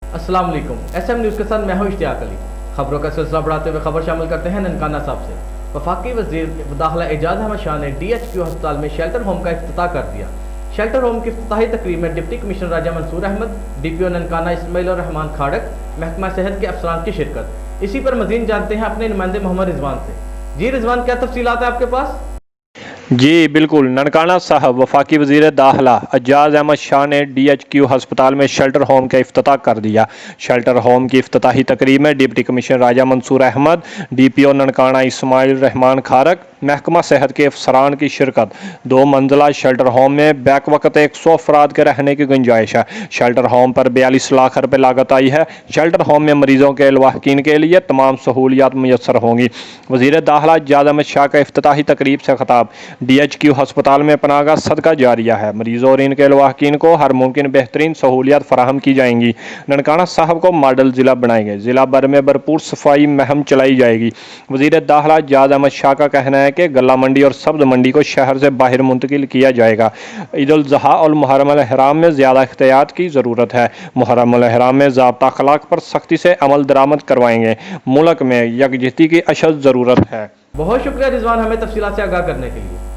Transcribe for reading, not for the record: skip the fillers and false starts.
अस्सलाम वालेकुम। SM news के साथ मैं हूं इश्तियाक अली। खबरों का सिलसिला बढ़ाते हुए खबर शामिल करते हैं ननकाना साहब से। वफाकी वज़ीर दाखिला एजाज अहमद शाह ने DHQ अस्पताल में शेल्टर होम का इफ्तिताह कर दिया। शेल्टर होम की इफ्तिताही तकरीब में डिप्टी कमिश्नर राजा मंसूर अहमद, DPO ननकाना इस्माइल रहमान खाड़क, महकमा सेहत के अफसरान की शिरकत। इसी पर मज़ीद जानते हैं अपने नुमाइंदे मोहम्मद रिजवान से। जी रिजवान, क्या तफसीलात है आपके पास? जी बिल्कुल। ननकाना साहब वफाकी वज़ीर दाखिला एजाज अहमद शाह ने DHQ हस्पताल में शेल्टर होम का इफ्तिताह कर दिया। शेल्टर होम की इफ्तिताही तकरीब में डिप्टी कमिश्नर राजा मंसूर अहमद, DPO ननकाना इस्माइल रहमान खारक, महकमा सेहत के अफसरान की शिरकत। 2 मंजिला शेल्टर होम में बैक वक्त 100 अफराद के रहने की गुंजाइश है। शेल्टर होम पर 42 लाख रुपए लागत आई है। शेल्टर होम में मरीजों के लवाहकीन के लिए तमाम सहूलियात मुयसर होंगी। वज़ीर दाखिला एजाज अहमद शाह का इफ्तिताही तकरीब से खिताब। DHQ हस्पताल में पनाहगाह सदका जारिया है। मरीजों और इनके लवाहकीन को हर मुमकिन बेहतरीन सहूलियात फराहम की जाएंगी। ननकाना साहब को मॉडल ज़िला बनाएंगे। ज़िला भर में भरपूर सफाई मुहिम चलाई जाएगी। वज़ीर दाखिला एजाज अहमद शाह का कहना है कि गला मंडी और सब्ज मंडी को शहर से बाहर मुंतकिल किया जाएगा। ईद उल ज़ुहा और मुहर्रम अल हराम में ज़्यादा एहतियात की ज़रूरत है। मुहर्रम अल हराम में ज़ाब्ता अखलाक पर सख्ती से अमल दरामद करवाएंगे। मुल्क में यकजहती की अशद ज़रूरत है। बहुत शुक्रिया रिजवान, हमें तफसीलात से आगाह करने के लिए।